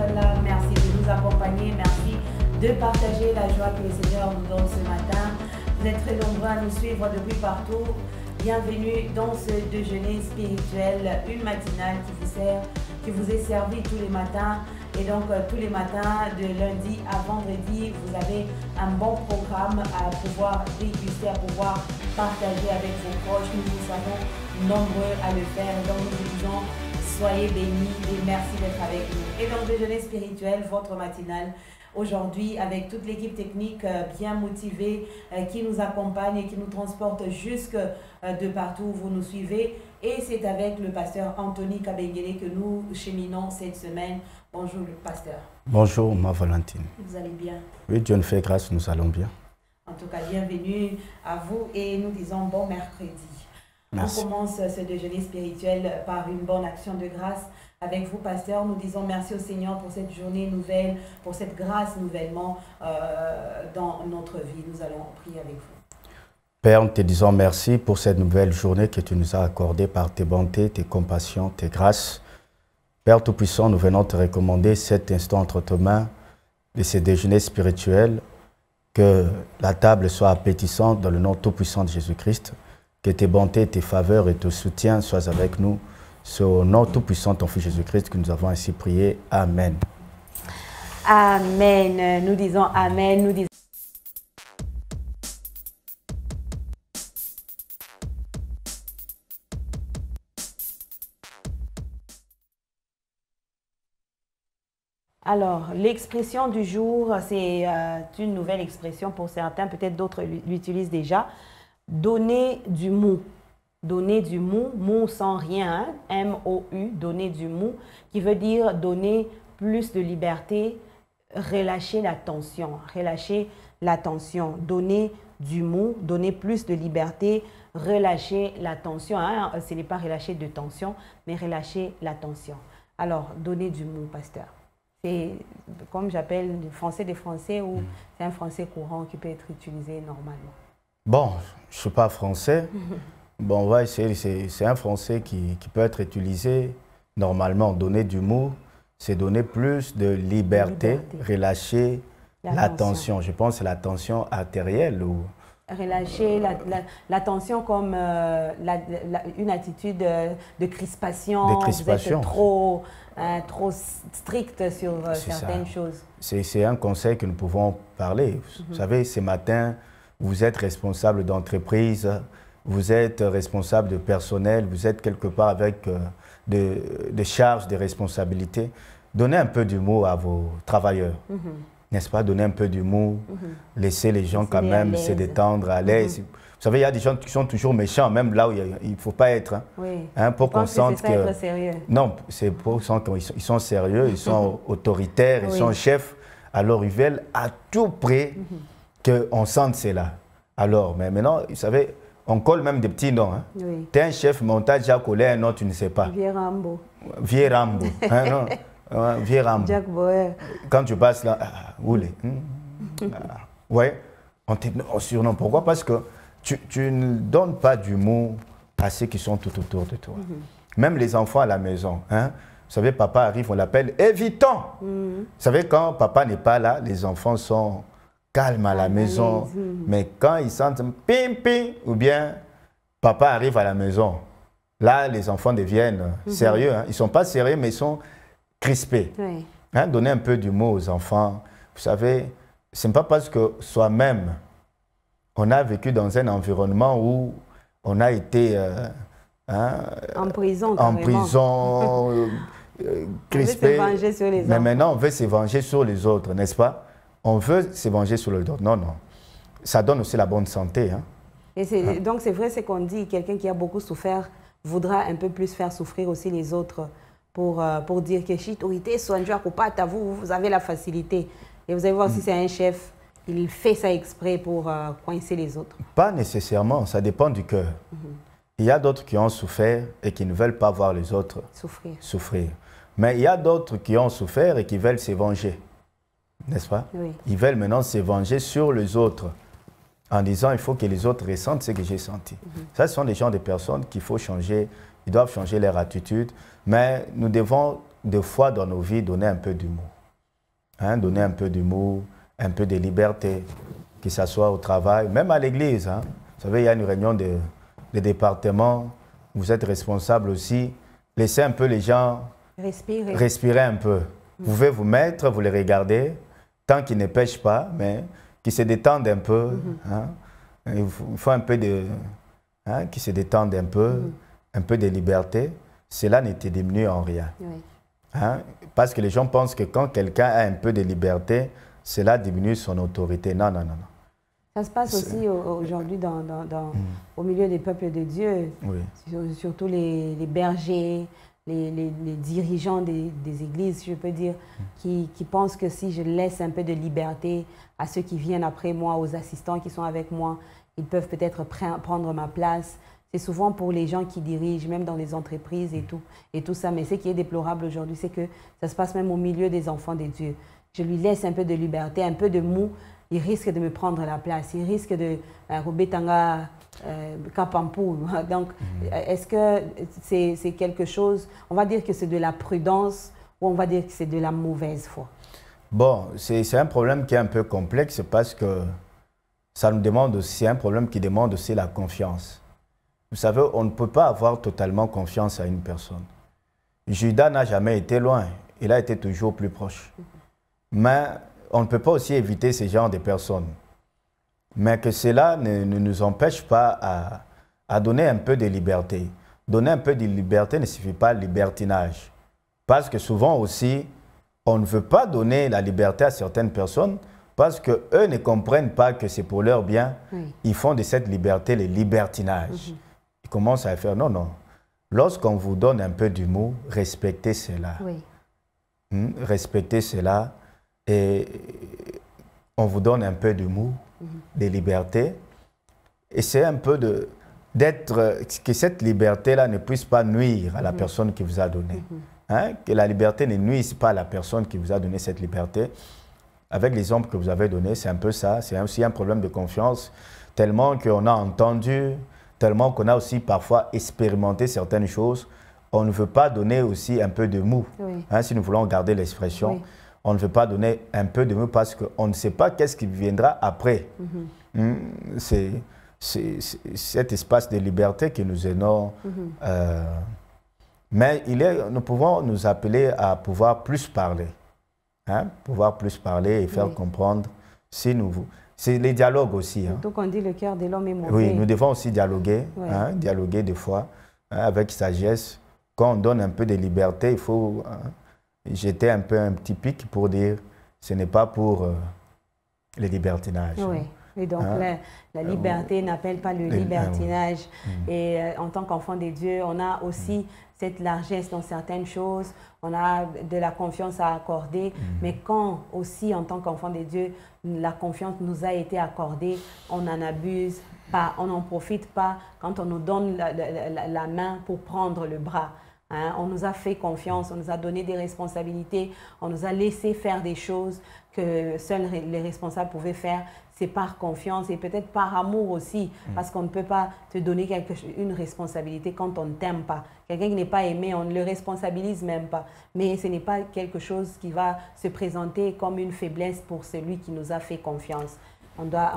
d'être là, merci de nous accompagner, merci de partager la joie que le Seigneur nous donne ce matin. Vous êtes très nombreux à nous suivre depuis partout. Bienvenue dans ce déjeuner spirituel, une matinale qui vous est servie tous les matins. Et donc, tous les matins, de lundi à vendredi, vous avez un bon programme à pouvoir déguster, à pouvoir partager avec vos proches. Nous sommes nombreux à le faire. Et donc, nous vous disons, soyez bénis et merci d'être avec nous. Et donc, déjeuner spirituel, votre matinale, aujourd'hui, avec toute l'équipe technique bien motivée qui nous accompagne et qui nous transporte jusque de partout où vous nous suivez. Et c'est avec le pasteur Anthony Kabengele que nous cheminons cette semaine. Bonjour le pasteur. Bonjour ma Valentine. Vous allez bien? Oui, Dieu nous fait grâce, nous allons bien. En tout cas, bienvenue à vous et nous disons bon mercredi. Merci. On commence ce déjeuner spirituel par une bonne action de grâce. Avec vous, pasteur, nous disons merci au Seigneur pour cette journée nouvelle, pour cette grâce nouvellement dans notre vie. Nous allons prier avec vous. Père, nous te disons merci pour cette nouvelle journée que tu nous as accordée par tes bontés, tes compassions, tes grâces. Père Tout-Puissant, nous venons te recommander cet instant entre tes mains de ce déjeuner spirituel, que la table soit appétissante dans le nom Tout-Puissant de Jésus-Christ, que tes bontés, tes faveurs et ton soutien soient avec nous. C'est au nom Tout-Puissant de ton Fils Jésus-Christ que nous avons ainsi prié. Amen. Amen. Nous disons Amen. Nous disons alors, l'expression du jour, c'est une nouvelle expression pour certains, peut-être d'autres l'utilisent déjà. Donner du mou. Donner du mou, mou sans rien, hein? M-O-U, donner du mou, qui veut dire donner plus de liberté, relâcher la tension, donner du mou, donner plus de liberté, relâcher la tension. Hein? Ce n'est pas relâcher de tension, mais relâcher la tension. Alors, donner du mou, pasteur. C'est comme j'appelle le français des Français ou c'est un français courant qui peut être utilisé normalement? Bon, je ne suis pas français. Bon, ouais, c'est un français qui peut être utilisé normalement. Donner du mot, c'est donner plus de liberté. Relâcher la tension. Je pense que c'est la tension artérielle. Ou... Relâcher la tension comme une attitude de crispation. Vous êtes trop strict sur certaines choses. C'est un conseil que nous pouvons parler. Vous savez, ce matin, vous êtes responsable d'entreprise, vous êtes responsable de personnel, vous êtes quelque part avec des charges, des responsabilités. Donnez un peu d'humour à vos travailleurs, n'est-ce pas? Donnez un peu d'humour, laissez les gens quand même se détendre, à l'aise. Vous savez, il y a des gens qui sont toujours méchants, même là où il ne faut pas être. Hein, oui. Hein, pour qu'on sente que... être sérieux. Non, c'est pour qu'on sente qu'ils sont sérieux, ils sont autoritaires, ils sont chefs. Alors, ils veulent à tout prix qu'on sente cela. Alors, mais maintenant, vous savez, on colle même des petits noms. Hein. Oui. Tu es un chef, mais on t'a déjà collé un nom, tu ne sais pas. Vieux Rambo. Vieux Rambo. Hein, non? Vieux Rambo. Jack Bauer. Quand tu passes là, oulé. Ouais, on te surnomme. Pourquoi? Parce que tu ne donnes pas d'humour à ceux qui sont tout autour de toi. Même les enfants à la maison. Hein? Vous savez, papa arrive, on l'appelle évitant. Vous savez, quand papa n'est pas là, les enfants sont calmes à la maison. Mais quand ils sentent pim pim, ou bien papa arrive à la maison, là, les enfants deviennent sérieux. Hein? Ils ne sont pas sérieux, mais ils sont crispés. Oui. Hein? Donner un peu d'humour aux enfants. Vous savez, ce n'est pas parce que soi-même, on a vécu dans un environnement où on a été en prison, crispé. On veut se venger sur les mais enfants. maintenant, on veut se venger sur les autres, n'est-ce pas? On veut se venger sur les autres. Non, non. Ça donne aussi la bonne santé. Hein? Et donc, c'est vrai ce qu'on dit. Quelqu'un qui a beaucoup souffert voudra un peu plus faire souffrir aussi les autres pour dire que vous avez la facilité. Et vous allez voir si c'est un chef, il fait ça exprès pour coincer les autres. Pas nécessairement, ça dépend du cœur. Il y a d'autres qui ont souffert et qui ne veulent pas voir les autres souffrir. Mais il y a d'autres qui ont souffert et qui veulent se venger. N'est-ce pas? Oui. Ils veulent maintenant se venger sur les autres en disant il faut que les autres ressentent ce que j'ai senti. Ça, ce sont des gens, des personnes qu'il faut changer. Ils doivent changer leur attitude. Mais nous devons, des fois dans nos vies, donner un peu d'humour. Hein, donner un peu d'humour, un peu de liberté, que ce soit au travail, même à l'église. Hein. Vous savez, il y a une réunion de département, vous êtes responsable aussi. Laissez un peu les gens respirer un peu. Vous pouvez vous mettre, vous les regardez, tant qu'ils ne pêchent pas, mais qu'ils se détendent un peu. Hein. Il faut un peu de... Hein, qu'ils se détendent un peu de liberté. Cela ne te diminue en rien. Oui. Hein? Parce que les gens pensent que quand quelqu'un a un peu de liberté, cela diminue son autorité. Non, non, non, non. Ça se passe aussi aujourd'hui au milieu des peuples de Dieu, oui. Surtout les bergers, les dirigeants des églises, je peux dire, qui pensent que si je laisse un peu de liberté à ceux qui viennent après moi, aux assistants qui sont avec moi, ils peuvent peut-être prendre ma place. C'est souvent pour les gens qui dirigent, même dans les entreprises et tout ça. Mais ce qui est déplorable aujourd'hui, c'est que ça se passe même au milieu des enfants de Dieu. Je lui laisse un peu de liberté, un peu de mou, il risque de me prendre la place, il risque de Robetanga Kapampou. Donc, est-ce que c'est quelque chose, on va dire que c'est de la prudence ou on va dire que c'est de la mauvaise foi? Bon, c'est un problème qui est un peu complexe parce que ça nous demande aussi, c'est un problème qui demande aussi la confiance. Vous savez, on ne peut pas avoir totalement confiance à une personne. Judas n'a jamais été loin, il a été toujours plus proche. Mais on ne peut pas aussi éviter ce genre de personnes. Mais que cela ne nous empêche pas à donner un peu de liberté. Donner un peu de liberté ne suffit pas libertinage. Parce que souvent aussi, on ne veut pas donner la liberté à certaines personnes parce qu'eux ne comprennent pas que c'est pour leur bien. Oui. Ils font de cette liberté le libertinage. Ils commencent à faire, non, non. Lorsqu'on vous donne un peu d'humour, respectez cela. Oui. Respectez cela. Et on vous donne un peu d'humour, de liberté. Et c'est un peu que cette liberté-là ne puisse pas nuire à la personne qui vous a donné. Hein? Que la liberté ne nuise pas à la personne qui vous a donné cette liberté. Avec l'exemple que vous avez donné, c'est un peu ça. C'est aussi un problème de confiance, tellement qu'on a entendu, tellement qu'on a aussi parfois expérimenté certaines choses. On ne veut pas donner aussi un peu de mou. Oui. Hein, si nous voulons garder l'expression. Oui. On ne veut pas donner un peu de mou parce qu'on ne sait pas qu'est-ce qui viendra après. C'est cet espace de liberté que nous aimons. Mais nous pouvons nous appeler à pouvoir plus parler. Hein? Pouvoir plus parler et faire comprendre. C'est les dialogues aussi. Hein? Donc on dit le cœur de l'homme est mauvais. Oui, nous devons aussi dialoguer. Hein? Dialoguer des fois avec sagesse. Quand on donne un peu de liberté, il faut... J'étais un petit pic pour dire ce n'est pas pour le libertinage. Oui, et donc la liberté n'appelle pas le libertinage. Et en tant qu'enfant de Dieu, on a aussi cette largesse dans certaines choses, on a de la confiance à accorder, mais quand aussi en tant qu'enfant de Dieu, la confiance nous a été accordée, on n'en abuse pas, on n'en profite pas quand on nous donne la main pour prendre le bras. Hein, on nous a fait confiance, on nous a donné des responsabilités, on nous a laissé faire des choses que seuls les responsables pouvaient faire. C'est par confiance et peut-être par amour aussi, parce qu'on ne peut pas te donner une responsabilité quand on ne t'aime pas. Quelqu'un qui n'est pas aimé, on ne le responsabilise même pas. Mais ce n'est pas quelque chose qui va se présenter comme une faiblesse pour celui qui nous a fait confiance. On doit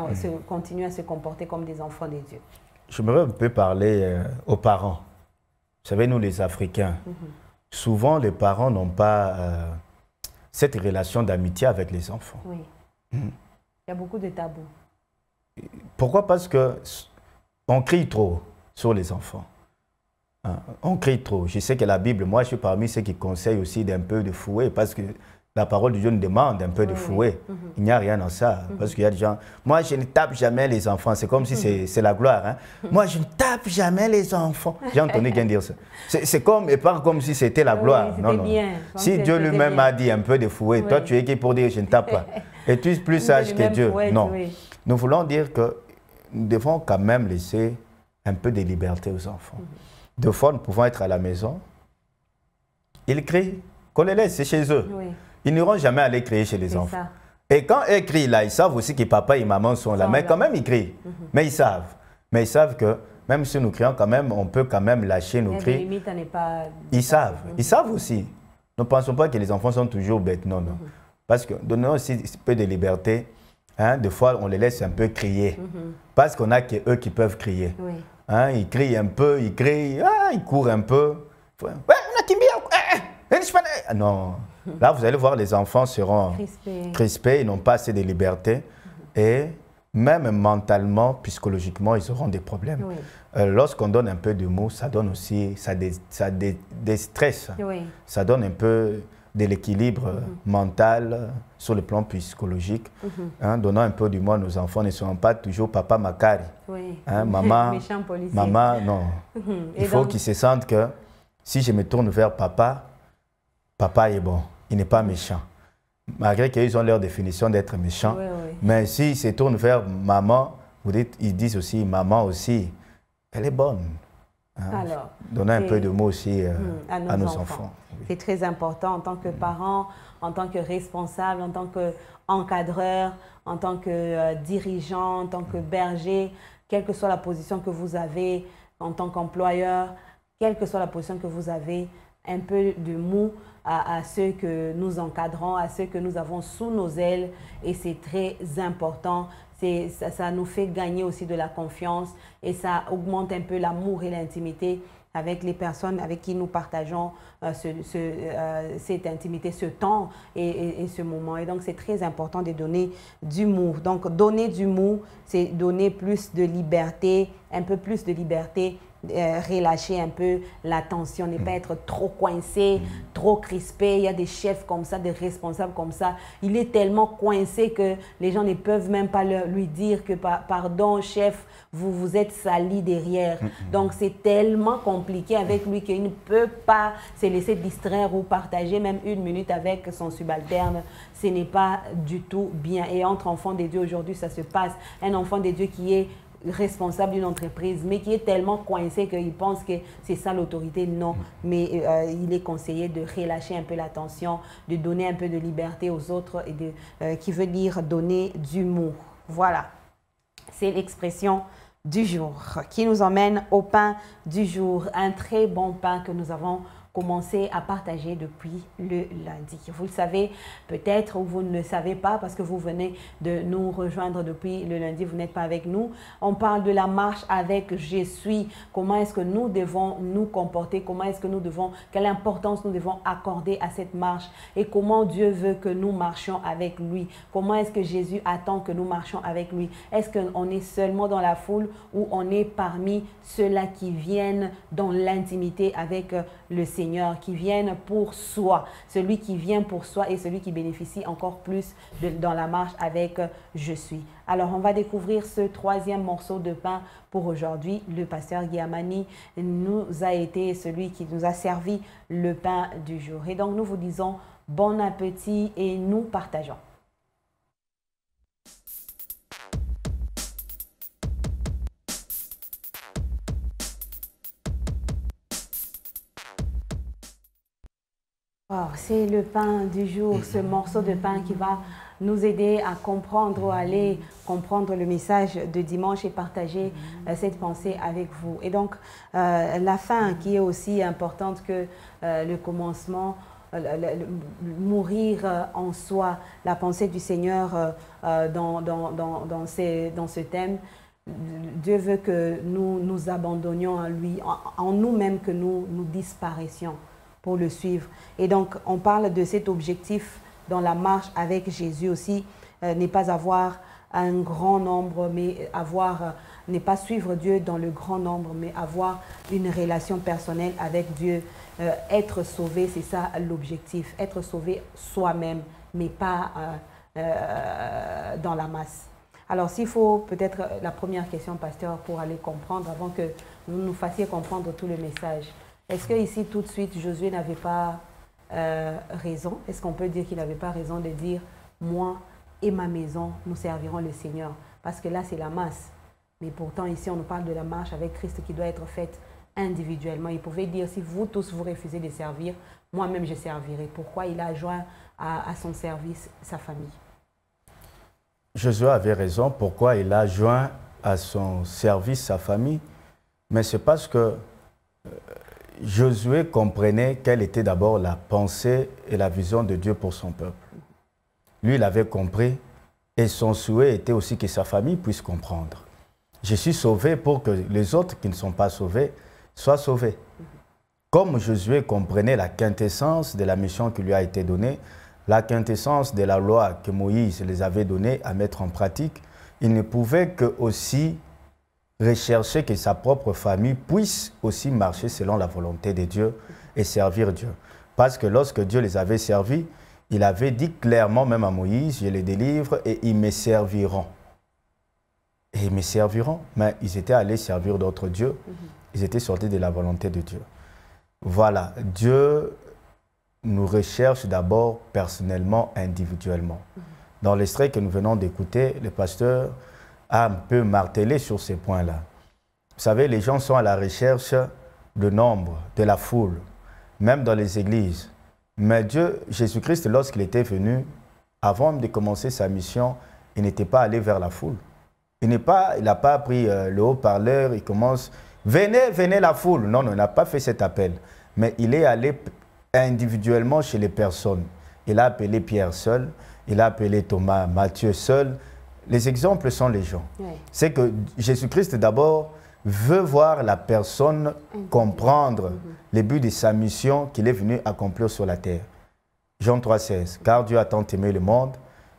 continuer à se comporter comme des enfants de Dieu. J'aimerais un peu parler aux parents. Vous savez, nous les Africains, souvent les parents n'ont pas cette relation d'amitié avec les enfants. Oui. Il y a beaucoup de tabous. Pourquoi? Parce qu'on crie trop sur les enfants. Hein? On crie trop. Je sais que la Bible, moi je suis parmi ceux qui conseillent aussi d'un peu de fouet parce que la parole de Dieu nous demande un peu de fouet. Il n'y a rien dans ça. Parce qu'il y a des gens, moi je ne tape jamais les enfants. C'est comme si c'est la gloire. Hein? Moi je ne tape jamais les enfants. J'ai entendu quelqu'un dire ça. C'est comme, et pas comme si c'était la gloire. Oui, non, non. Bien. Si Dieu lui-même a dit un peu de fouet, toi tu es qui pour dire je ne tape pas? Et tu es plus sage que Dieu. Non. Nous voulons dire que nous devons quand même laisser un peu de liberté aux enfants. Deux fois, nous pouvons être à la maison. Ils crient, qu'on les laisse, c'est chez eux. Ils n'iront jamais aller crier chez les enfants. Ça. Et quand ils crient là, ils savent aussi que papa et maman sont là. Mais quand même, ils crient. Mais ils savent. Mais ils savent que même si nous crions quand même, on peut quand même lâcher nos cris. Limite, on n'est pas... Ils savent. Ils savent aussi. Ne pensons pas que les enfants sont toujours bêtes. Non, non. Parce que donnons aussi un peu de liberté. Hein, des fois, on les laisse un peu crier. Parce qu'on a qu'eux qui peuvent crier. Oui. Hein, ils crient un peu, ils crient, ils courent un peu. Ouais, on a Kimbi. Non. Là, vous allez voir, les enfants seront crispés, ils n'ont pas assez de liberté. Et même mentalement, psychologiquement, ils auront des problèmes. Oui. Lorsqu'on donne un peu d'humour, ça donne aussi, ça déstresse. Oui. Ça donne un peu de l'équilibre mental sur le plan psychologique. Hein, donnant un peu d'humour à nos enfants, ne seront pas toujours papa Makari. Oui. Hein, maman, maman, non. Il faut qu'ils se sentent que si je me tourne vers papa, papa est bon, il n'est pas méchant. Malgré qu'ils ont leur définition d'être méchant. Oui, oui. Mais s'ils se tournent vers maman, ils disent aussi maman aussi, elle est bonne. Hein? Alors, donner un peu de mots aussi à nos enfants. Oui. C'est très important en tant que parent, en tant que responsable, en tant qu'encadreur, en tant que dirigeant, en tant que berger, quelle que soit la position que vous avez, en tant qu'employeur, quelle que soit la position que vous avez, un peu de mou à ceux que nous encadrons, à ceux que nous avons sous nos ailes, et c'est très important. Ça nous fait gagner aussi de la confiance et ça augmente un peu l'amour et l'intimité avec les personnes avec qui nous partageons cette intimité, ce temps et ce moment. Et donc, c'est très important de donner d'humour. Donc, donner d'humour, c'est donner plus de liberté, un peu plus de liberté, relâcher un peu la tension, ne pas être trop coincé, trop crispé. Il y a des chefs comme ça, des responsables comme ça. Il est tellement coincé que les gens ne peuvent même pas lui dire que pardon chef, vous vous êtes sali derrière. Donc c'est tellement compliqué avec lui qu'il ne peut pas se laisser distraire ou partager même une minute avec son subalterne. Ce n'est pas du tout bien. Et entre enfants de Dieu aujourd'hui, ça se passe. Un enfant de Dieu qui est responsable d'une entreprise, mais qui est tellement coincé qu'il pense que c'est ça l'autorité. Non, mais il est conseillé de relâcher un peu la tension, de donner un peu de liberté aux autres, et qui veut dire donner d'humour. Voilà, c'est l'expression du jour qui nous emmène au pain du jour. Un très bon pain que nous avons commencé à partager depuis le lundi. Vous le savez peut-être ou vous ne le savez pas parce que vous venez de nous rejoindre depuis le lundi, vous n'êtes pas avec nous. On parle de la marche avec Je suis. Comment est-ce que nous devons nous comporter? Comment est-ce que nous devons, quelle importance nous devons accorder à cette marche? Et comment Dieu veut que nous marchions avec lui? Comment est-ce que Jésus attend que nous marchions avec lui? Est-ce qu'on est seulement dans la foule ou on est parmi ceux-là qui viennent dans l'intimité avec le Seigneur, qui viennent pour soi, celui qui vient pour soi et celui qui bénéficie encore plus dans la marche avec Je suis. Alors, on va découvrir ce troisième morceau de pain pour aujourd'hui. Le pasteur Guiamani nous a été celui qui nous a servi le pain du jour. Et donc, nous vous disons bon appétit et nous partageons. Oh, c'est le pain du jour, ce morceau de pain qui va nous aider à comprendre ou aller comprendre le message de dimanche et partager cette pensée avec vous. Et donc, la fin qui est aussi importante que le commencement, mourir en soi, la pensée du Seigneur dans ce thème. Dieu veut que nous nous abandonnions à lui, en nous-mêmes que nous disparaissions pour le suivre. Et donc, on parle de cet objectif dans la marche avec Jésus aussi, n'est pas avoir un grand nombre, mais n'est pas suivre Dieu dans le grand nombre, mais avoir une relation personnelle avec Dieu. Être sauvé, c'est ça l'objectif. Être sauvé soi-même, mais pas dans la masse. Alors, s'il faut peut-être la première question, pasteur, pour aller comprendre, avant que vous nous fassiez comprendre tout le message. Est-ce que ici, tout de suite, Josué n'avait pas raison? Est-ce qu'on peut dire qu'il n'avait pas raison de dire « Moi et ma maison, nous servirons le Seigneur » parce que là, c'est la masse. Mais pourtant, ici, on nous parle de la marche avec Christ qui doit être faite individuellement. Il pouvait dire « Si vous tous, vous refusez de servir, moi-même, je servirai. » Pourquoi il a joint à son service sa famille? Josué avait raison. Pourquoi il a joint à son service sa famille? Mais c'est parce que Josué comprenait quelle était d'abord la pensée et la vision de Dieu pour son peuple. lui, il avait compris et son souhait était aussi que sa famille puisse comprendre. Je suis sauvé pour que les autres qui ne sont pas sauvés soient sauvés. Comme Josué comprenait la quintessence de la mission qui lui a été donnée, la quintessence de la loi que Moïse les avait donnée à mettre en pratique, il ne pouvait que aussi rechercher que sa propre famille puisse aussi marcher selon la volonté de Dieu et servir Dieu. Parce que lorsque Dieu les avait servis, il avait dit clairement même à Moïse, je les délivre et ils me serviront. Et ils me serviront, mais ils étaient allés servir d'autres dieux. Ils étaient sortis de la volonté de Dieu. Voilà, Dieu nous recherche d'abord personnellement, individuellement. Dans l'extrait que nous venons d'écouter, le pasteur a un peu martelé sur ces points-là. Vous savez, les gens sont à la recherche de nombre, de la foule, même dans les églises. Mais Dieu, Jésus-Christ, lorsqu'il était venu, avant de commencer sa mission, il n'était pas allé vers la foule. Il n'a pas pris le haut-parleur, il commence, venez, venez la foule. Non, non, il n'a pas fait cet appel. Mais il est allé individuellement chez les personnes. Il a appelé Pierre seul, il a appelé Thomas, Matthieu seul. Les exemples sont les gens. Oui. C'est que Jésus-Christ d'abord veut voir la personne comprendre le but de sa mission qu'il est venu accomplir sur la terre. Jean 3,16. Car Dieu a tant aimé le monde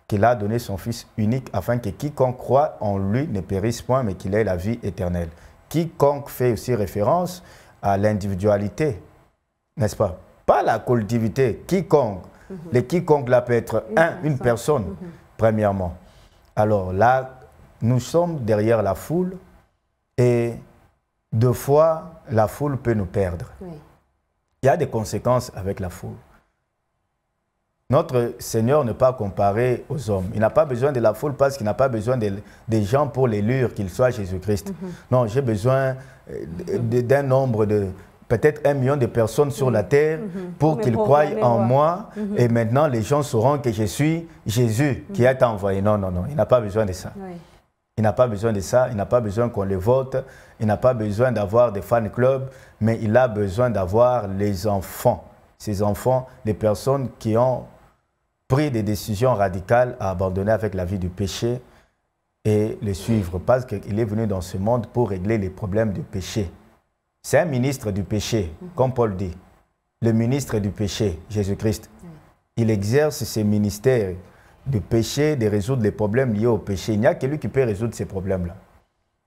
qu'il a donné son Fils unique afin que quiconque croit en lui ne périsse point mais qu'il ait la vie éternelle. Quiconque fait aussi référence à l'individualité, n'est-ce pas? Pas la collectivité, quiconque. Le quiconque là peut être une personne, premièrement. Alors là, nous sommes derrière la foule et deux fois, la foule peut nous perdre. Oui. Il y a des conséquences avec la foule. Notre Seigneur n'est pas comparé aux hommes. Il n'a pas besoin de la foule parce qu'il n'a pas besoin des gens pour l'élire, qu'il soit Jésus-Christ. Non, j'ai besoin d'un nombre de... peut-être 1 million de personnes sur la terre pour qu'ils croient en moi. Et maintenant, les gens sauront que je suis Jésus qui a été envoyé. Non, non, non, il n'a pas besoin de ça. Oui. Il n'a pas besoin de ça, il n'a pas besoin qu'on les vote, il n'a pas besoin d'avoir des fan clubs, mais il a besoin d'avoir les enfants. Ces enfants, des personnes qui ont pris des décisions radicales à abandonner avec la vie du péché et les suivre. Parce qu'il est venu dans ce monde pour régler les problèmes du péché. C'est un ministre du péché, comme Paul dit. Le ministre du péché, Jésus-Christ. Il exerce ses ministères du péché, de résoudre les problèmes liés au péché. Il n'y a que lui qui peut résoudre ces problèmes-là.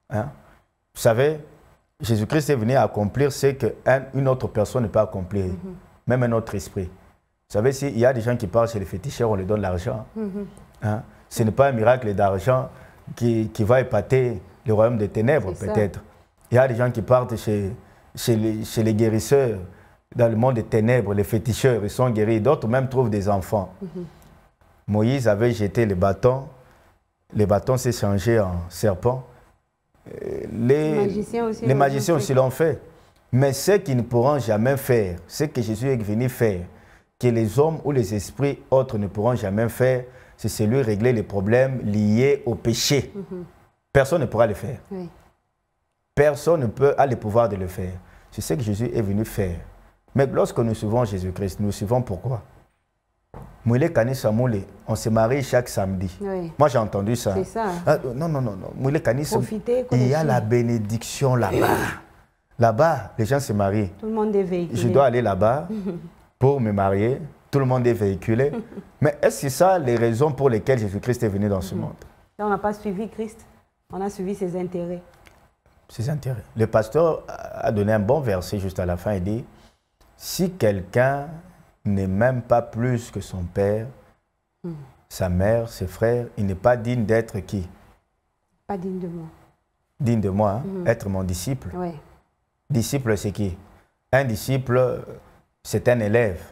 Hein? Vous savez, Jésus-Christ est venu accomplir ce qu'une autre personne ne peut accomplir, même un autre esprit. Vous savez, s'il y a des gens qui partent chez les féticheurs, on leur donne l'argent. Hein? Ce n'est pas un miracle d'argent qui va épater le royaume des ténèbres, peut-être. Il y a des gens qui partent chez les guérisseurs, dans le monde des ténèbres, les féticheurs, ils sont guéris. D'autres même trouvent des enfants. Moïse avait jeté les bâtons s'est changé en serpent. Les magiciens aussi l'ont fait. Mais ce qu'ils ne pourront jamais faire, ce que Jésus est venu faire, que les hommes ou les esprits autres ne pourront jamais faire, c'est celui régler les problèmes liés au péché. Personne ne pourra le faire. Oui. Personne ne peut avoir le pouvoir de le faire. C'est ce que Jésus est venu faire. Mais lorsque nous suivons Jésus-Christ, nous suivons pourquoi? On se marie chaque samedi. Oui. Moi, j'ai entendu ça. C'est ça. Non. Il y a la bénédiction là-bas. Là-bas, les gens se marient. Tout le monde est véhiculé. Je dois aller là-bas pour me marier. Tout le monde est véhiculé. Mais est-ce que c'est ça les raisons pour lesquelles Jésus-Christ est venu dans ce monde? Là, on n'a pas suivi Christ. On a suivi ses intérêts. Ses intérêts. Le pasteur a donné un bon verset juste à la fin. Il dit, si quelqu'un n'est même pas plus que son père, sa mère, ses frères, il n'est pas digne d'être qui? Pas digne de moi. Digne de moi, être mon disciple. Oui. Disciple, c'est qui? Un disciple, c'est un élève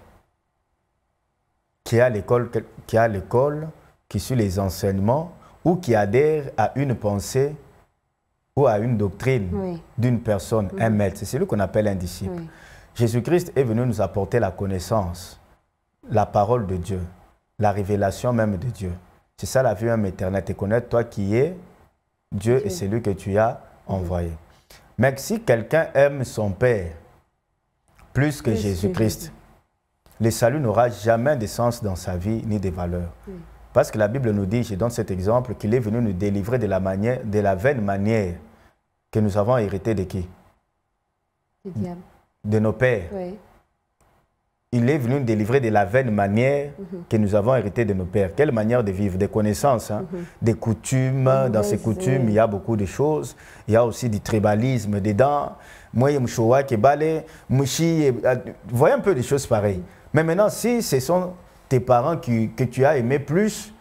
qui a l'école, qui suit les enseignements ou qui adhère à une pensée ou à une doctrine d'une personne, un maître. C'est celui qu'on appelle un disciple. Oui. Jésus-Christ est venu nous apporter la connaissance, la parole de Dieu, la révélation même de Dieu. C'est ça la vie même éternelle, te connaître toi qui es Dieu et celui que tu as envoyé. Mais si quelqu'un aime son Père plus que Jésus-Christ, le salut n'aura jamais de sens dans sa vie ni de valeur. Parce que la Bible nous dit, je donne cet exemple, qu'il est venu nous délivrer de la vaine manière que nous avons hérité de qui? Du diable. De nos pères. Oui. Il est venu nous délivrer de la vaine manière que nous avons hérité de nos pères. Quelle manière de vivre? Des connaissances, hein? Des coutumes. Dans ces coutumes, il y a beaucoup de choses. Il y a aussi du tribalisme dedans. Moi, je suis voyez un peu des choses pareilles. Mais maintenant, si ce sont tes parents que tu as aimé plus,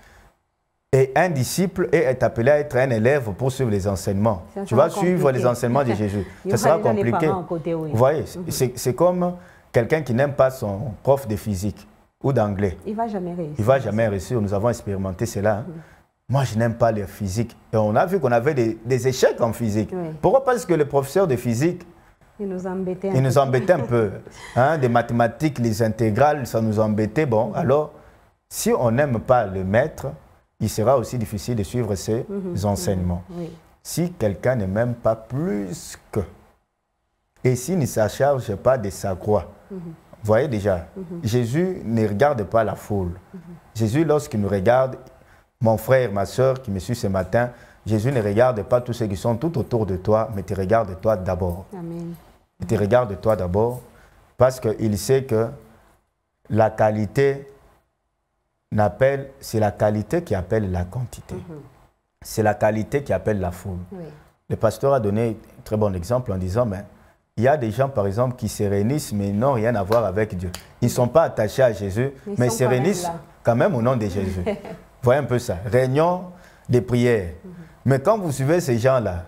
et un disciple est appelé à être un élève pour suivre les enseignements. Tu vas suivre les enseignements de Jésus. Ça sera compliqué. Vous voyez, c'est comme quelqu'un qui n'aime pas son prof de physique ou d'anglais. Il ne va jamais réussir. Il ne va jamais réussir. Nous avons expérimenté cela. Moi, je n'aime pas le physique. Et on a vu qu'on avait des échecs en physique. Pourquoi? Parce que le professeur de physique, il nous embêtait un peu. Hein, des mathématiques, les intégrales, ça nous embêtait. Bon, alors, si on n'aime pas le maître, il sera aussi difficile de suivre ses enseignements. Si quelqu'un ne m'aime pas plus que, et s'il ne s'acharge pas de sa croix, vous voyez déjà, Jésus ne regarde pas la foule. Jésus, lorsqu'il nous regarde, mon frère, ma soeur qui me suit ce matin, Jésus ne regarde pas tous ceux qui sont tout autour de toi, mais te regarde toi d'abord. Amen. Il te regarde toi d'abord parce qu'il sait que la qualité c'est la qualité qui appelle la quantité. C'est la qualité qui appelle la foule. Le pasteur a donné un très bon exemple en disant, mais il y a des gens, par exemple, qui se réunissent, mais n'ont rien à voir avec Dieu. Ils ne sont pas attachés à Jésus, mais ils se réunissent quand même au nom de Jésus. Vous voyez un peu ça. Réunion des prières. Mais quand vous suivez ces gens-là,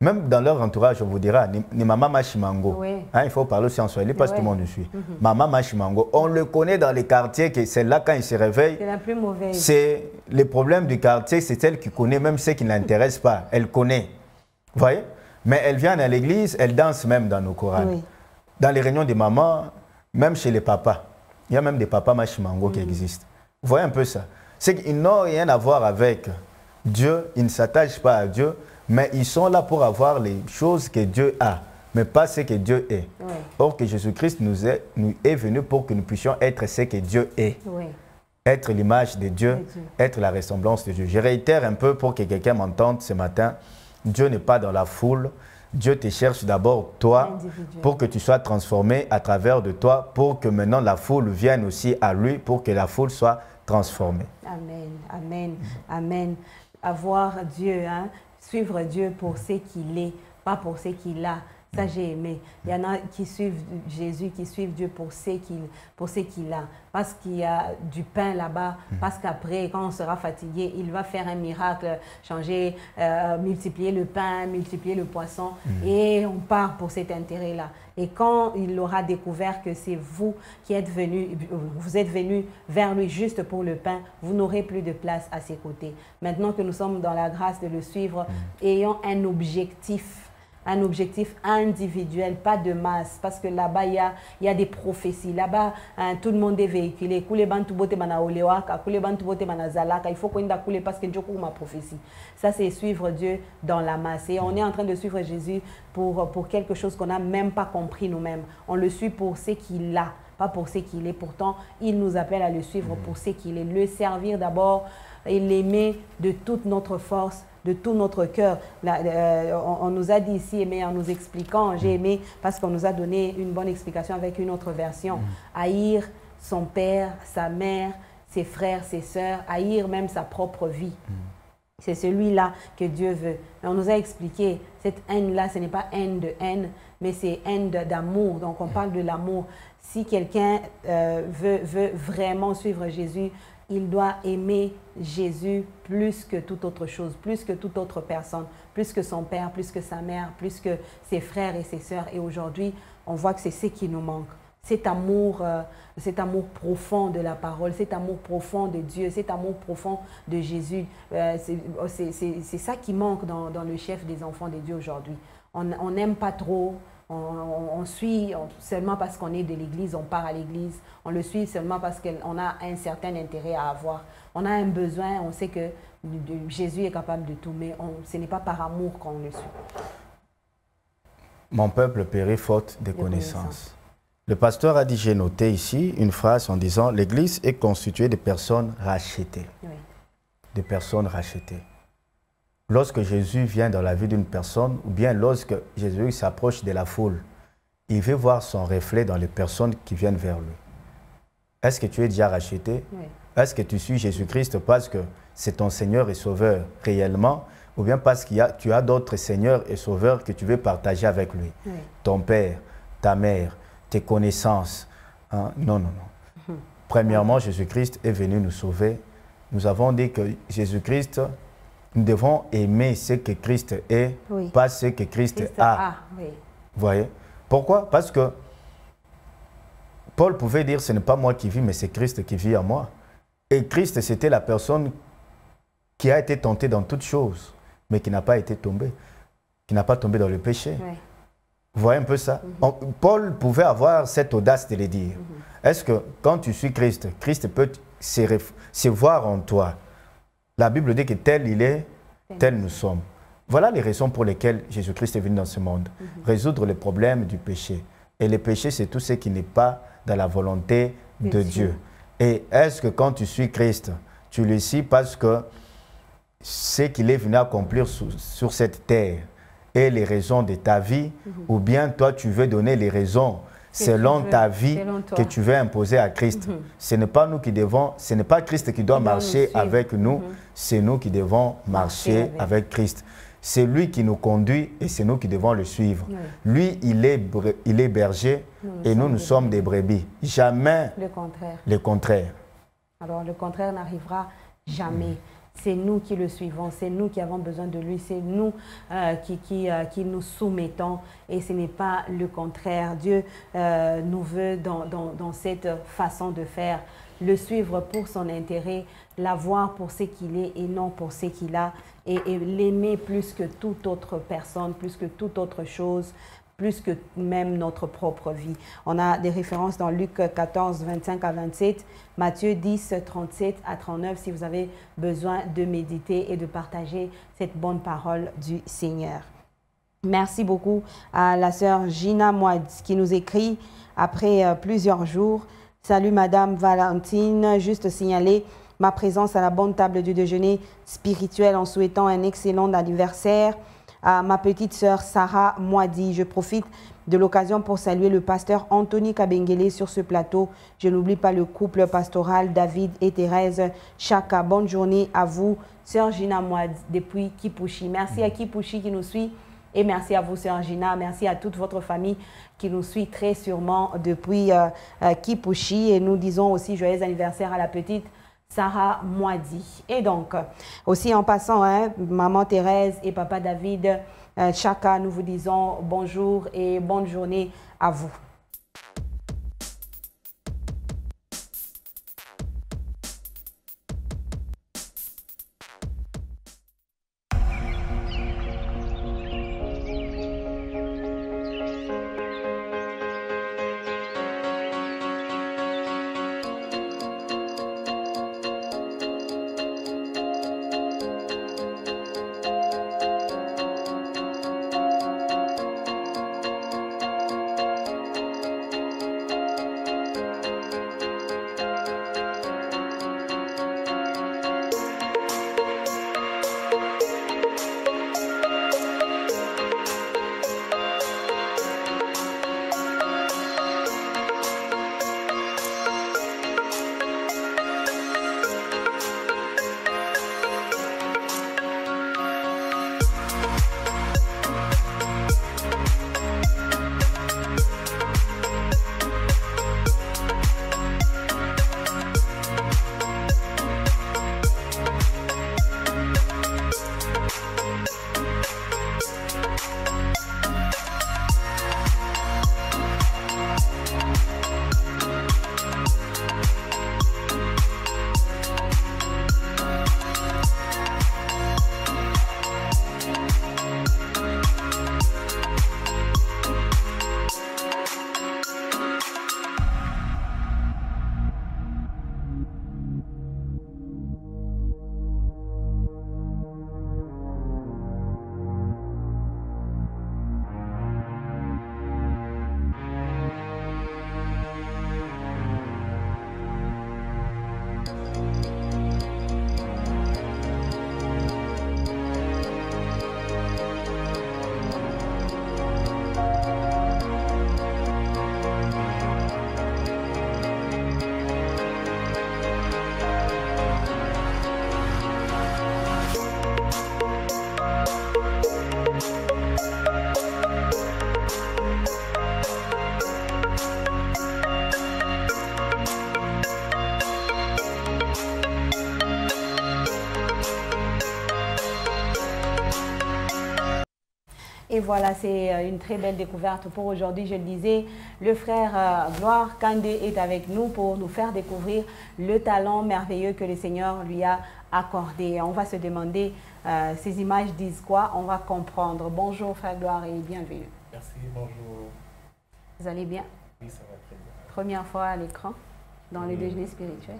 même dans leur entourage, on vous dira, ni Mama Machimango. Hein, il faut parler aussi en Swahili parce que tout le monde nous suit. Mama Machimango, on le connaît dans les quartiers, que c'est là quand il se réveille. C'est la plus mauvaise. C'est le problème du quartier, c'est celle qui connaît, même ceux qui ne l'intéressent pas. Elle connaît. Vous voyez? Mais elle vient à l'église, elle danse même dans nos chorales. Dans les réunions des mamans, même chez les papas. Il y a même des papas Machimango qui existent. Vous voyez un peu ça? C'est qu'ils n'ont rien à voir avec Dieu, ils ne s'attachent pas à Dieu, mais ils sont là pour avoir les choses que Dieu a, mais pas ce que Dieu est. Or que Jésus-Christ nous est venu pour que nous puissions être ce que Dieu est. Être l'image de Dieu, être la ressemblance de Dieu. Je réitère un peu pour que quelqu'un m'entende ce matin. Dieu n'est pas dans la foule. Dieu te cherche d'abord toi pour que tu sois transformé à travers de toi, pour que maintenant la foule vienne aussi à lui, pour que la foule soit transformée. Amen, amen, amen. Avoir Dieu, hein? Suivre Dieu pour ce qu'il est, pas pour ce qu'il a. Ça, j'ai aimé. Il y en a qui suivent Jésus, qui suivent Dieu pour ce qu'il a. Parce qu'il y a du pain là-bas, parce qu'après, quand on sera fatigué, il va faire un miracle, changer, multiplier le pain, multiplier le poisson. Et on part pour cet intérêt-là. Et quand il aura découvert que c'est vous qui êtes venus, vous êtes venus vers lui juste pour le pain, vous n'aurez plus de place à ses côtés. Maintenant que nous sommes dans la grâce de le suivre, ayons un objectif individuel, pas de masse, parce que là-bas, il y a des prophéties. Là-bas, hein, tout le monde est véhiculé. Il faut qu'on ait parce que Dieu a ma prophétie. Ça, c'est suivre Dieu dans la masse. Et on est en train de suivre Jésus pour quelque chose qu'on n'a même pas compris nous-mêmes. On le suit pour ce qu'il a, pas pour ce qu'il est. Pourtant, il nous appelle à le suivre pour ce qu'il est. Le servir d'abord et l'aimer de toute notre force, de tout notre cœur. On nous a dit ici, mais en nous expliquant, j'ai aimé parce qu'on nous a donné une bonne explication avec une autre version. Haïr son père, sa mère, ses frères, ses sœurs, haïr même sa propre vie. C'est celui-là que Dieu veut. Et on nous a expliqué, cette haine-là, ce n'est pas haine de haine, mais c'est haine d'amour. Donc on parle de l'amour. Si quelqu'un veut vraiment suivre Jésus, il doit aimer Jésus plus que toute autre chose, plus que toute autre personne, plus que son père, plus que sa mère, plus que ses frères et ses sœurs. Et aujourd'hui, on voit que c'est ce qui nous manque. Cet amour profond de la parole, cet amour profond de Dieu, cet amour profond de Jésus. C'est ça qui manque dans le chef des enfants de Dieu aujourd'hui. On n'aime pas trop. On suit seulement parce qu'on est de l'église, on part à l'église. On le suit seulement parce qu'on a un certain intérêt à avoir. On a un besoin, on sait que Jésus est capable de tout, mais ce n'est pas par amour qu'on le suit. Mon peuple périt faute de connaissances. Le pasteur a dit, j'ai noté ici une phrase en disant, l'église est constituée de personnes rachetées. des personnes rachetées. Lorsque Jésus vient dans la vie d'une personne, ou bien lorsque Jésus s'approche de la foule, il veut voir son reflet dans les personnes qui viennent vers lui. Est-ce que tu es déjà racheté? Oui. Est-ce que tu suis Jésus-Christ parce que c'est ton Seigneur et Sauveur réellement, ou bien parce que tu as d'autres Seigneurs et Sauveurs que tu veux partager avec lui? Oui. Ton père, ta mère, tes connaissances. Hein? Non, non, non. Premièrement, Jésus-Christ est venu nous sauver. Nous avons dit que Jésus-Christ, nous devons aimer ce que Christ est, oui. Pas ce que Christ a. Oui. Vous voyez? Pourquoi? Parce que Paul pouvait dire, ce n'est pas moi qui vis, mais c'est Christ qui vit en moi. Et Christ, c'était la personne qui a été tentée dans toutes choses, mais qui n'a pas été tombée, qui n'a pas tombé dans le péché. Oui. Vous voyez un peu ça? Paul pouvait avoir cette audace de le dire. Est-ce que quand tu suis Christ, Christ peut se voir en toi? La Bible dit que tel il est, tel nous sommes. Voilà les raisons pour lesquelles Jésus-Christ est venu dans ce monde. Résoudre les problèmes du péché. Et le péché, c'est tout ce qui n'est pas dans la volonté de Dieu. Et est-ce que quand tu suis Christ, tu le suis parce que ce qu'il est venu accomplir sur cette terre est les raisons de ta vie, ou bien toi, tu veux donner les raisons selon ta vie que tu veux imposer à Christ. Ce n'est pas nous qui devons, ce n'est pas Christ qui doit marcher avec nous, c'est nous qui devons marcher avec Christ. C'est lui qui nous conduit et c'est nous qui devons le suivre. Oui. Lui, il est berger et nous sommes des brebis. Jamais le contraire. Alors, le contraire n'arrivera jamais. C'est nous qui le suivons, c'est nous qui avons besoin de lui, c'est nous qui nous soumettons et ce n'est pas le contraire. Dieu nous veut dans cette façon de faire, le suivre pour son intérêt, l'avoir pour ce qu'il est et non pour ce qu'il a, et l'aimer plus que toute autre personne, plus que toute autre chose, plus que même notre propre vie. On a des références dans Luc 14, 25 à 27, Matthieu 10, 37 à 39, si vous avez besoin de méditer et de partager cette bonne parole du Seigneur. Merci beaucoup à la sœur Gina Mouad qui nous écrit après plusieurs jours. Salut Madame Valentine, juste signaler ma présence à la bonne table du déjeuner spirituel en souhaitant un excellent anniversaire à ma petite sœur Sarah Moadi. Je profite de l'occasion pour saluer le pasteur Anthony Kabengele sur ce plateau. Je n'oublie pas le couple pastoral David et Thérèse Chaka. Bonne journée à vous, sœur Gina Moadi depuis Kipushi. Merci à Kipushi qui nous suit. Et merci à vous, sœur Gina. Merci à toute votre famille qui nous suit très sûrement depuis Kipushi. Et nous disons aussi joyeux anniversaire à la petite Sarah Moadi. Et donc, aussi en passant, hein, maman Thérèse et papa David Chaka, nous vous disons bonjour et bonne journée à vous. Et voilà, c'est une très belle découverte pour aujourd'hui. Je le disais, le frère Gloire Kandé est avec nous pour nous faire découvrir le talent merveilleux que le Seigneur lui a accordé. On va se demander, ces images disent quoi? On va comprendre. Bonjour frère Gloire et bienvenue. Merci, bonjour. Vous allez bien? Oui, ça va très bien. Première fois à l'écran dans le déjeuner spirituel?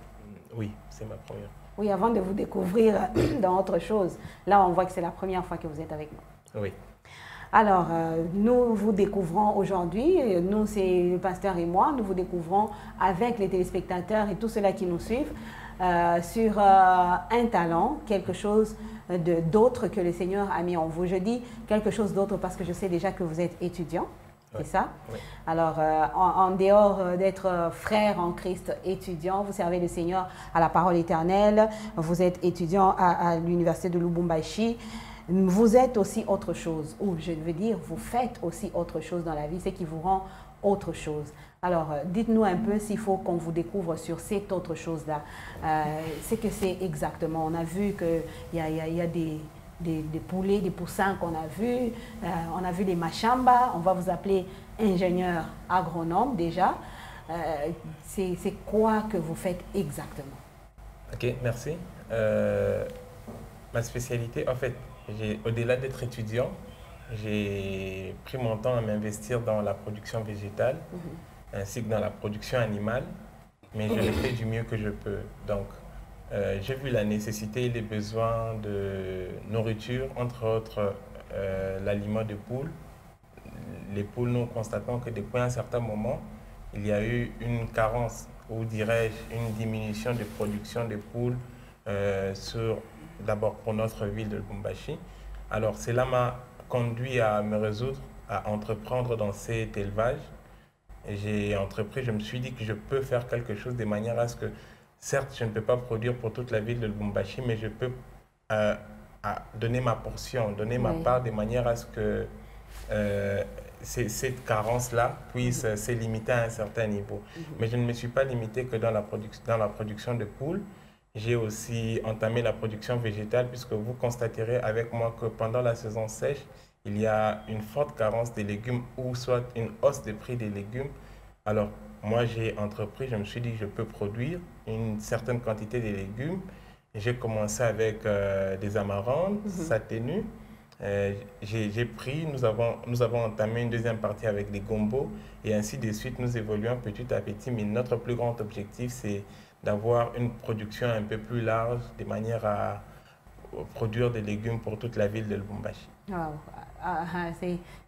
Oui, c'est ma première. Oui, avant de vous découvrir dans autre chose, là on voit que c'est la première fois que vous êtes avec nous. Oui. Alors, nous vous découvrons aujourd'hui, nous c'est le pasteur et moi, nous vous découvrons avec les téléspectateurs et tous ceux-là qui nous suivent sur un talent, quelque chose d'autre que le Seigneur a mis en vous. Je dis quelque chose d'autre parce que je sais déjà que vous êtes étudiant. C'est ça? Oui. Alors, en dehors d'être frère en Christ, étudiant, vous servez le Seigneur à la parole éternelle, vous êtes étudiant à l'université de Lubumbashi, vous êtes aussi autre chose, ou je veux dire, vous faites aussi autre chose dans la vie, c'est qui vous rend autre chose. Alors, dites-nous un peu s'il faut qu'on vous découvre sur cette autre chose-là. C'est que c'est exactement, on a vu qu'il y a des poulets, des poussins qu'on a vus, on a vu les machamba, on va vous appeler ingénieur agronome déjà. C'est quoi que vous faites exactement? Ok, merci. Ma spécialité, en fait, au-delà d'être étudiant, j'ai pris mon temps à m'investir dans la production végétale, ainsi que dans la production animale, mais je le fais du mieux que je peux. Donc, j'ai vu la nécessité et les besoins de nourriture, entre autres l'aliment de poules. Les poules, nous constatons que depuis un certain moment, il y a eu une carence, ou dirais-je, une diminution de production de poules d'abord pour notre ville de Lubumbashi. Alors cela m'a conduit à me résoudre à entreprendre dans cet élevage. J'ai entrepris, je me suis dit que je peux faire quelque chose de manière à ce que, certes, je ne peux pas produire pour toute la ville de Lubumbashi, mais je peux donner ma portion, donner ma part de manière à ce que cette carence-là puisse se limiter à un certain niveau. Mais je ne me suis pas limité que dans la production de poules. J'ai aussi entamé la production végétale puisque vous constaterez avec moi que pendant la saison sèche, il y a une forte carence des légumes ou soit une hausse des prix des légumes. Alors, moi, j'ai entrepris, je me suis dit que je peux produire une certaine quantité de légumes. J'ai commencé avec des amarantes, saténues. J'ai pris, nous avons entamé une deuxième partie avec des gombos et ainsi de suite, nous évoluons petit à petit. Mais notre plus grand objectif, c'est d'avoir une production un peu plus large, de manière à produire des légumes pour toute la ville de Lubumbashi. Wow.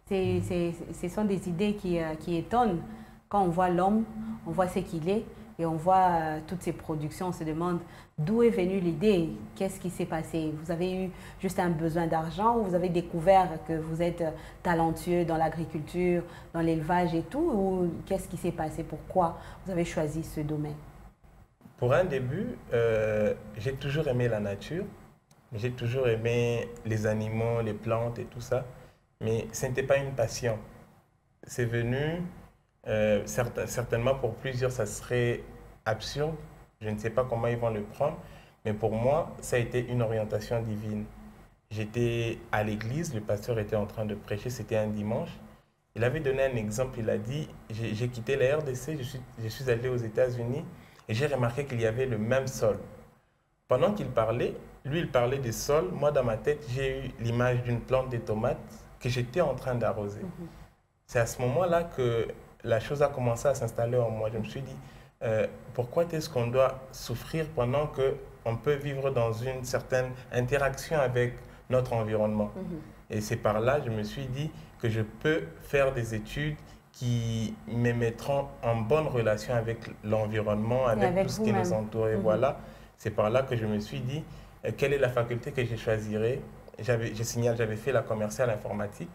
Ce sont des idées qui étonnent. Quand on voit l'homme, on voit ce qu'il est et on voit toutes ces productions, on se demande d'où est venue l'idée, qu'est-ce qui s'est passé? Vous avez eu juste un besoin d'argent ou vous avez découvert que vous êtes talentueux dans l'agriculture, dans l'élevage et tout, ou qu'est-ce qui s'est passé? Pourquoi vous avez choisi ce domaine? Pour un début, j'ai toujours aimé la nature, j'ai toujours aimé les animaux, les plantes et tout ça, mais ce n'était pas une passion. C'est venu, certainement pour plusieurs, ça serait absurde, je ne sais pas comment ils vont le prendre, mais pour moi, ça a été une orientation divine. J'étais à l'église, le pasteur était en train de prêcher, c'était un dimanche. Il avait donné un exemple, il a dit, j'ai quitté la RDC, je suis allé aux États-Unis, et j'ai remarqué qu'il y avait le même sol. Pendant qu'il parlait, lui, il parlait des sols. Moi, dans ma tête, j'ai eu l'image d'une plante de tomates que j'étais en train d'arroser. C'est à ce moment-là que la chose a commencé à s'installer en moi. Je me suis dit, pourquoi est-ce qu'on doit souffrir pendant qu'on peut vivre dans une certaine interaction avec notre environnement? Et c'est par là, je me suis dit que je peux faire des études qui me mettront en bonne relation avec l'environnement, avec tout ce qui nous entoure. Et voilà, c'est par là que je me suis dit, quelle est la faculté que je choisirais? J'avais fait la commerciale informatique.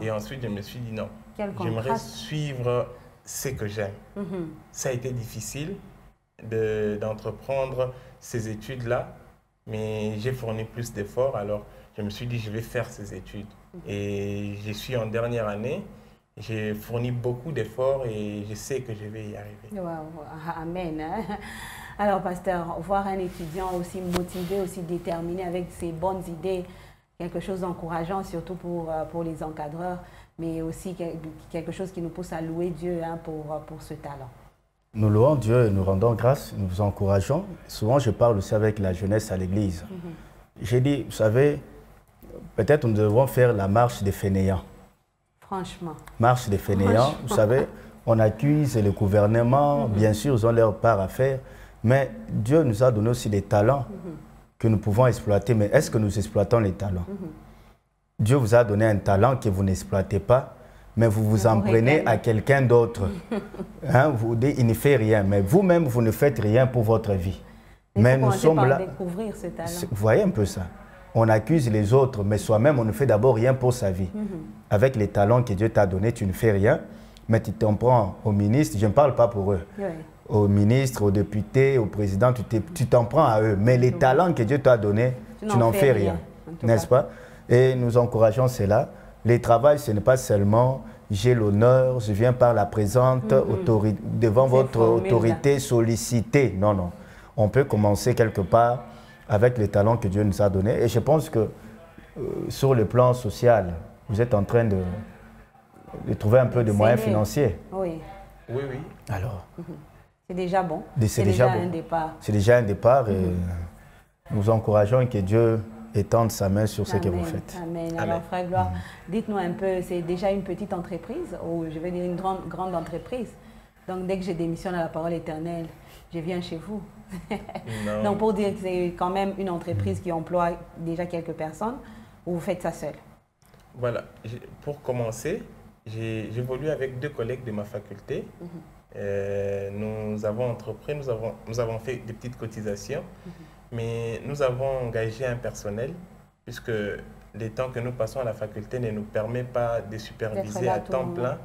Et ensuite, je me suis dit non, j'aimerais suivre ce que j'aime. Ça a été difficile d'entreprendre ces études-là, mais j'ai fourni plus d'efforts. Alors, je me suis dit, je vais faire ces études. Et je suis en dernière année. J'ai fourni beaucoup d'efforts et je sais que je vais y arriver. Wow. Amen. Alors, pasteur, voir un étudiant aussi motivé, aussi déterminé avec ses bonnes idées, quelque chose d'encourageant, surtout pour les encadreurs, mais aussi quelque chose qui nous pousse à louer Dieu hein, pour ce talent. Nous louons Dieu et nous rendons grâce, nous vous encourageons. Souvent, je parle aussi avec la jeunesse à l'église. J'ai dit, vous savez, peut-être nous devons faire la marche des fainéants. Franchement. Marche des fainéants, vous savez, on accuse le gouvernement, bien sûr, ils ont leur part à faire, mais Dieu nous a donné aussi des talents que nous pouvons exploiter. Mais est-ce que nous exploitons les talents? Dieu vous a donné un talent que vous n'exploitez pas, mais vous vous en prenez à quelqu'un d'autre. Hein, vous dites, il ne fait rien, mais vous-même, vous ne faites rien pour votre vie. Mais nous sommes là. Découvrir ce talent. Vous voyez un peu ça? On accuse les autres, mais soi-même, on ne fait d'abord rien pour sa vie. Avec les talents que Dieu t'a donnés, tu ne fais rien, mais tu t'en prends aux ministres, je ne parle pas pour eux, aux ministres, aux députés, aux présidents, tu t'en prends à eux. Mais les talents que Dieu t'a donnés, tu n'en fais rien, n'est-ce pas? Et nous encourageons cela. Les travail, ce n'est pas seulement j'ai l'honneur, je viens par la présente devant votre autorité sollicitée. Non, non. On peut commencer quelque part avec les talents que Dieu nous a donnés. Et je pense que sur le plan social, vous êtes en train de trouver un peu de moyens financiers. Oui. Oui, oui. Alors. C'est déjà bon. C'est déjà un départ. C'est déjà un départ et nous encourageons que Dieu étende sa main sur ce que vous faites. Amen. Alors, frère Gloire, dites-nous un peu, c'est déjà une petite entreprise, ou je vais dire une grande entreprise. Donc, dès que je démissionne à la parole éternelle, je viens chez vous. Non. Donc, pour dire que c'est quand même une entreprise qui emploie déjà quelques personnes, ou vous faites ça seul? Voilà. Pour commencer, j'évolue avec 2 collègues de ma faculté. Nous avons entrepris, nous avons fait des petites cotisations. Mais nous avons engagé un personnel, puisque les temps que nous passons à la faculté ne nous permet pas de superviser à temps plein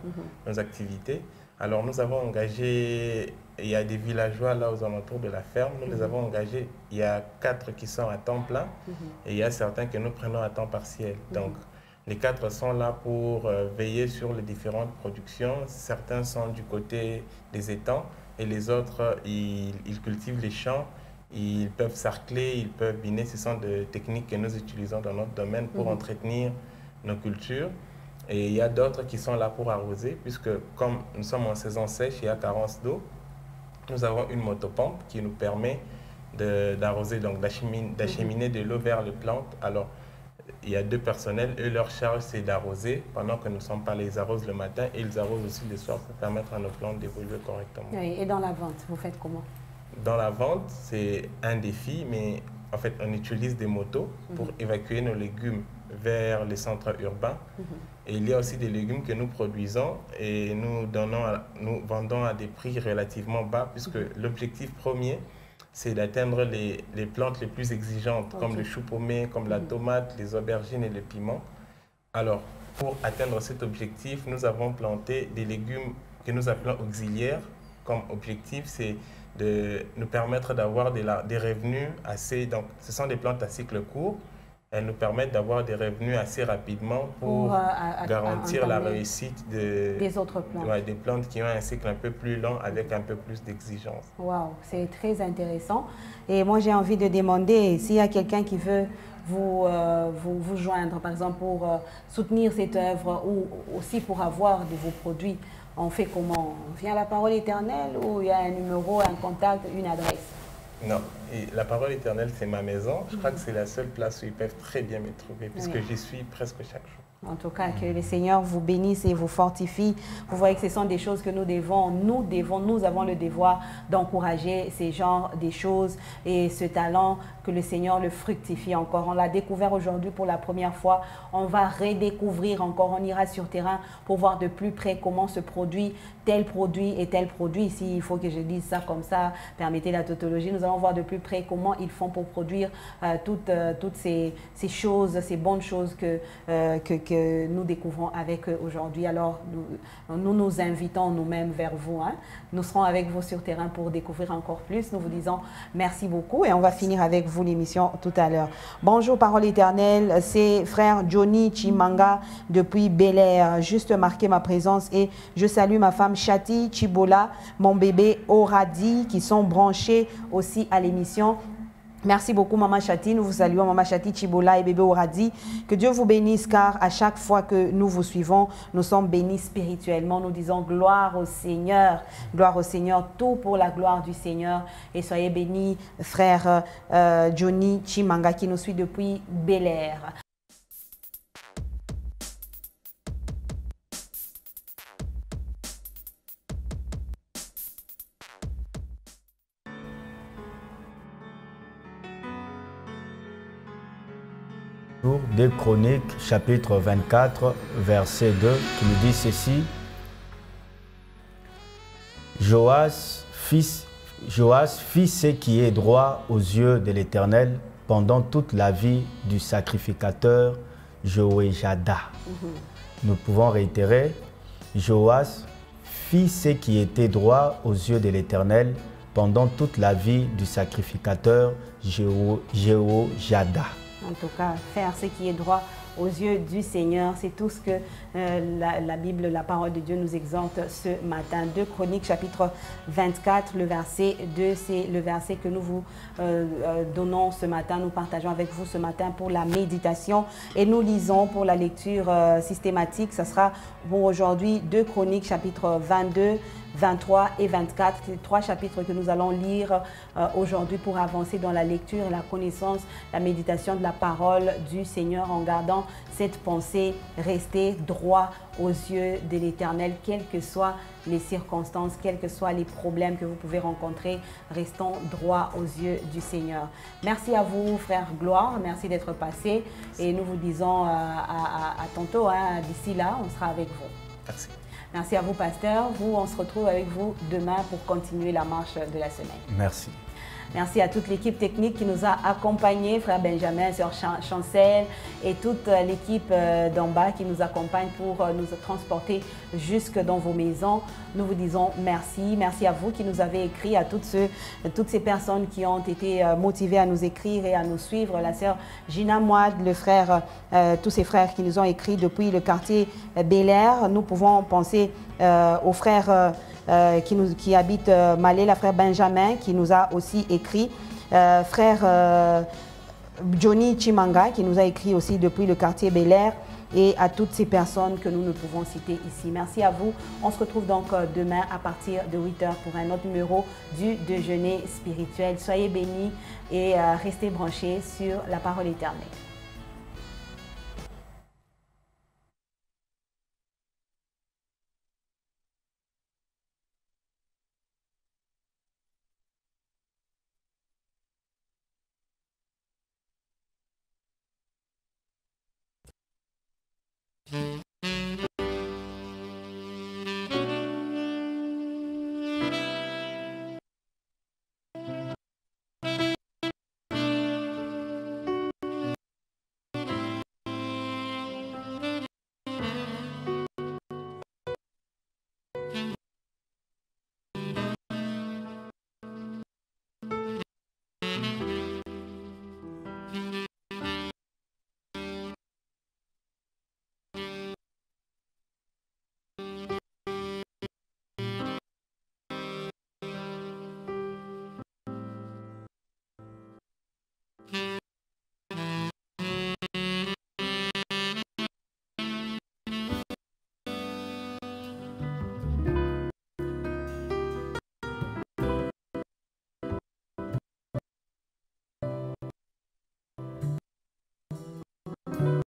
nos activités. Alors nous avons engagé, il y a des villageois là aux alentours de la ferme, nous les avons engagés, il y a 4 qui sont à temps plein et il y a certains que nous prenons à temps partiel. Donc les 4 sont là pour veiller sur les différentes productions. Certains sont du côté des étangs et les autres, ils cultivent les champs. Ils peuvent sarcler, ils peuvent biner. Ce sont des techniques que nous utilisons dans notre domaine pour entretenir nos cultures. Et il y a d'autres qui sont là pour arroser, puisque comme nous sommes en saison sèche, il y a carence d'eau. Nous avons une motopompe qui nous permet d'arroser, donc d'acheminer de l'eau vers les plantes. Alors, il y a 2 personnels, eux, leur charge, c'est d'arroser pendant que nous ne sommes pas là. Ils arrosent le matin et ils arrosent aussi le soir pour permettre à nos plantes d'évoluer correctement. Oui, et dans la vente, vous faites comment? Dans la vente, c'est un défi, mais en fait, on utilise des motos pour évacuer nos légumes vers les centres urbains. Et il y a aussi des légumes que nous produisons et nous vendons à des prix relativement bas, puisque l'objectif premier, c'est d'atteindre les plantes les plus exigeantes, comme le chou paumé, comme la tomate, les aubergines et le piment. Alors, pour atteindre cet objectif, nous avons planté des légumes que nous appelons auxiliaires. Comme objectif, c'est de nous permettre d'avoir des revenus assez... Donc, ce sont des plantes à cycle court. Elles nous permettent d'avoir des revenus assez rapidement pour garantir la réussite des autres plantes. Ouais, des plantes qui ont un cycle un peu plus long avec un peu plus d'exigence. Waouh, c'est très intéressant. Et moi, j'ai envie de demander s'il y a quelqu'un qui veut vous joindre, par exemple, pour soutenir cette œuvre ou aussi pour avoir de vos produits. On fait comment? On vient à la parole éternelle ou il y a un numéro, un contact, une adresse? Non, et la parole éternelle, c'est ma maison. Je crois que c'est la seule place où ils peuvent très bien me trouver, puisque j'y suis presque chaque jour. En tout cas, que le Seigneur vous bénisse et vous fortifie. Vous voyez que ce sont des choses que nous avons le devoir d'encourager ces genres de choses et ce talent, que le Seigneur le fructifie encore. On l'a découvert aujourd'hui pour la première fois. On va redécouvrir encore. On ira sur terrain pour voir de plus près comment se produit tel produit et tel produit. Ici, il faut que je dise ça comme ça, permettez la tautologie. Nous allons voir de plus près comment ils font pour produire toutes ces choses, ces bonnes choses que nous découvrons avec eux aujourd'hui. Alors, nous invitons nous-mêmes vers vous. Hein. Nous serons avec vous sur terrain pour découvrir encore plus. Nous vous disons merci beaucoup et on va finir avec vous l'émission tout à l'heure. Bonjour, Parole éternelle, c'est frère Johnny Chimanga depuis Bel Air. Juste marquer ma présence et je salue ma femme Chati Chibola, mon bébé Oradi qui sont branchés aussi à l'émission. Merci beaucoup, Maman Chati. Nous vous saluons, Maman Chati, Chibola et bébé Oradi. Que Dieu vous bénisse, car à chaque fois que nous vous suivons, nous sommes bénis spirituellement. Nous disons gloire au Seigneur, tout pour la gloire du Seigneur. Et soyez bénis, frère Johnny Chimanga, qui nous suit depuis Bel Air. Des Chroniques, chapitre 24, verset 2, qui nous dit ceci. Joas fit ce qui est droit aux yeux de l'Éternel pendant toute la vie du sacrificateur Joéjada. Nous pouvons réitérer, Joas fit ce qui était droit aux yeux de l'Éternel pendant toute la vie du sacrificateur Jehoiada. En tout cas, faire ce qui est droit aux yeux du Seigneur, c'est tout ce que la Bible, la parole de Dieu nous exhorte ce matin. 2 Chroniques, chapitre 24, le verset 2, c'est le verset que nous vous donnons ce matin, nous partageons avec vous ce matin pour la méditation. Et nous lisons pour la lecture systématique, ça sera pour aujourd'hui 2 Chroniques, chapitre 22, 23 et 24, c'est 3 chapitres que nous allons lire aujourd'hui pour avancer dans la lecture et la connaissance, la méditation de la parole du Seigneur en gardant cette pensée, rester droit aux yeux de l'Éternel, quelles que soient les circonstances, quels que soient les problèmes que vous pouvez rencontrer, restons droit aux yeux du Seigneur. Merci à vous, frère Gloire, merci d'être passé et nous vous disons à tantôt, hein, d'ici là, on sera avec vous. Merci. Merci à vous, pasteur. On se retrouve avec vous demain pour continuer la marche de la semaine. Merci. Merci à toute l'équipe technique qui nous a accompagnés, frère Benjamin, sœur Chancel et toute l'équipe d'en bas qui nous accompagne pour nous transporter jusque dans vos maisons. Nous vous disons merci. Merci à vous qui nous avez écrit, à toutes ces personnes qui ont été motivées à nous écrire et à nous suivre. La sœur Gina Mouad, le frère, tous ces frères qui nous ont écrit depuis le quartier Bel Air. Nous pouvons penser aux frères qui habite Malé, la frère Benjamin, qui nous a aussi écrit, frère Johnny Chimanga, qui nous a écrit aussi depuis le quartier Bel Air, et à toutes ces personnes que nous ne pouvons citer ici. Merci à vous. On se retrouve donc demain à partir de 8 h pour un autre numéro du déjeuner spirituel. Soyez bénis et restez branchés sur la parole éternelle.